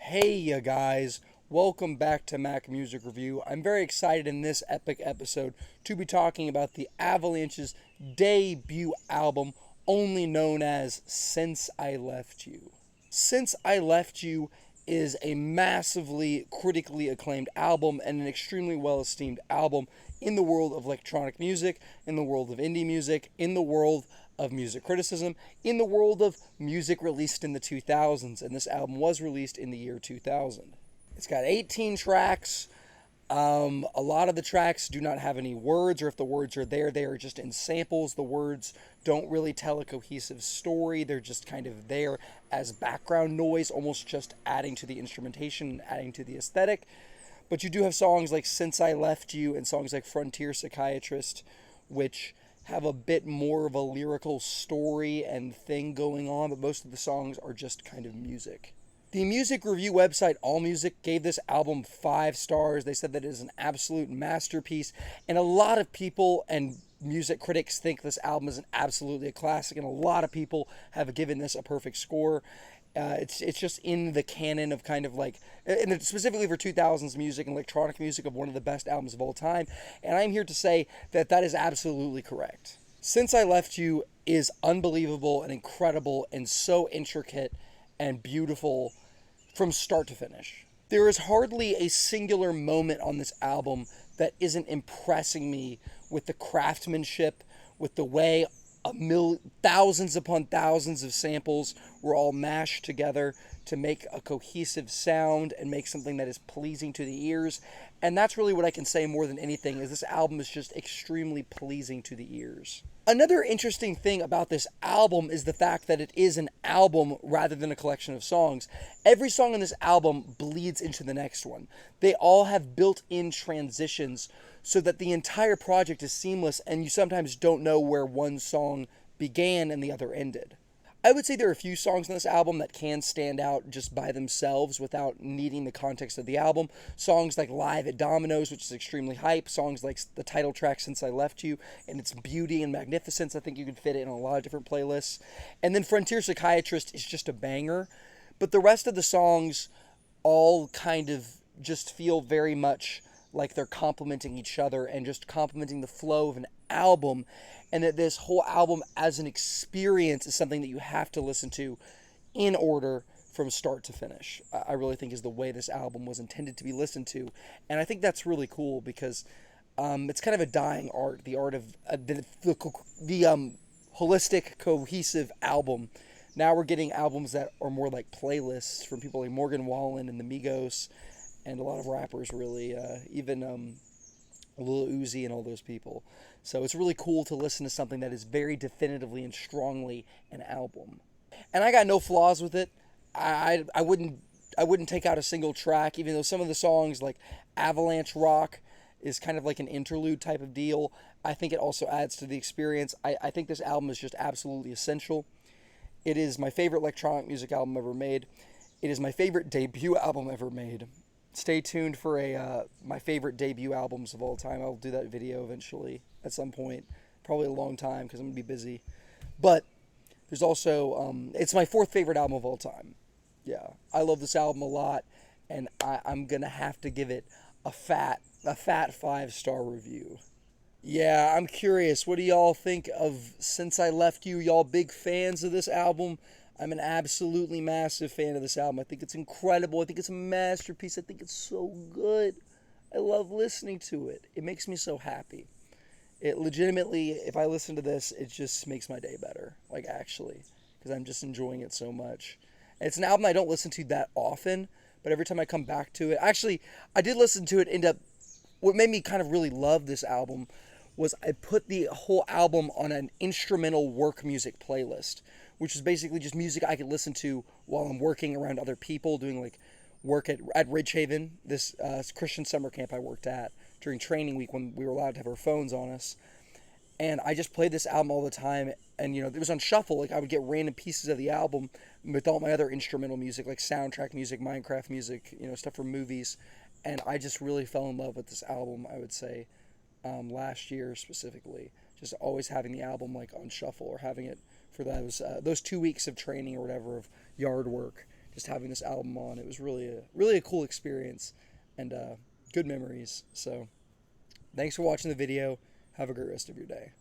Hey, you guys, welcome back to Mac Music Review. I'm very excited in this epic episode to be talking about the Avalanches' debut album, only known as Since I Left You. Since I Left You is a massively critically acclaimed album and an extremely well esteemed album in the world of electronic music, in the world of indie music, in the world of music criticism, in the world of music released in the 2000s. And this album was released in the year 2000. It's got 18 tracks. A lot of the tracks do not have any words, or if the words are there, they are just in samples. The words don't really tell a cohesive story. They're just kind of there as background noise, almost just adding to the instrumentation and adding to the aesthetic. But you do have songs like Since I Left You and songs like Frontier Psychiatrist, which have a bit more of a lyrical story and thing going on, but most of the songs are just kind of music. The music review website AllMusic gave this album 5 stars. They said that it is an absolute masterpiece, and a lot of people and music critics think this album is absolutely a classic, and a lot of people have given this a perfect score. It's just in the canon of kind of like, and specifically for 2000s music and electronic music, of one of the best albums of all time, and I'm here to say that that is absolutely correct. Since I Left You is unbelievable and incredible and so intricate and beautiful from start to finish. There is hardly a singular moment on this album that isn't impressing me with the craftsmanship, with the way thousands upon thousands of samples were all mashed together to make a cohesive sound and make something that is pleasing to the ears. And that's really what I can say more than anything, is this album is just extremely pleasing to the ears. Another interesting thing about this album is the fact that it is an album rather than a collection of songs. Every song on this album bleeds into the next one. They all have built-in transitions so that the entire project is seamless, and you sometimes don't know where one song began and the other ended. I would say there are a few songs on this album that can stand out just by themselves without needing the context of the album. Songs like Live at Domino's, which is extremely hype. Songs like the title track Since I Left You and its beauty and magnificence. I think you could fit it in a lot of different playlists. And then Frontier Psychiatrist is just a banger. But the rest of the songs all kind of just feel very much like they're complementing each other and just complementing the flow of an album, and that this whole album as an experience is something that you have to listen to in order from start to finish. I really think is the way this album was intended to be listened to, and I think that's really cool because it's kind of a dying art, the art of the holistic, cohesive album. Now we're getting albums that are more like playlists from people like Morgan Wallen and the Migos, and a lot of rappers, really, even Lil Uzi and all those people. So it's really cool to listen to something that is very definitively and strongly an album. And I got no flaws with it. I wouldn't take out a single track, even though some of the songs like Avalanche Rock is kind of like an interlude type of deal. I think it also adds to the experience. I think this album is just absolutely essential. It is my favorite electronic music album ever made. It is my favorite debut album ever made. Stay tuned for my favorite debut albums of all time. I'll do that video eventually at some point, probably a long time because I'm gonna be busy. But there's also it's my 4th favorite album of all time. Yeah, I love this album a lot, and I'm gonna have to give it a fat 5-star review. Yeah, I'm curious. What do y'all think of Since I Left You? Y'all big fans of this album? I'm an absolutely massive fan of this album. I think it's incredible. I think it's a masterpiece. I think it's so good. I love listening to it. It makes me so happy. It legitimately, if I listen to this, it just makes my day better. Like, actually, because I'm just enjoying it so much. And it's an album I don't listen to that often, but every time I come back to it, actually, I did listen to it, what made me kind of really love this album was I put the whole album on an instrumental work music playlist, which is basically just music I could listen to while I'm working around other people, doing like work at Ridgehaven, this Christian summer camp I worked at during training week when we were allowed to have our phones on us. And I just played this album all the time, and it was on shuffle. Like, I would get random pieces of the album with all my other instrumental music, like soundtrack music, Minecraft music, stuff from movies. And I just really fell in love with this album, I would say, last year specifically. Just always having the album like on shuffle, or having it for those 2 weeks of training or whatever, of yard work. just having this album on. It was really a cool experience, and good memories. So thanks for watching the video. Have a great rest of your day.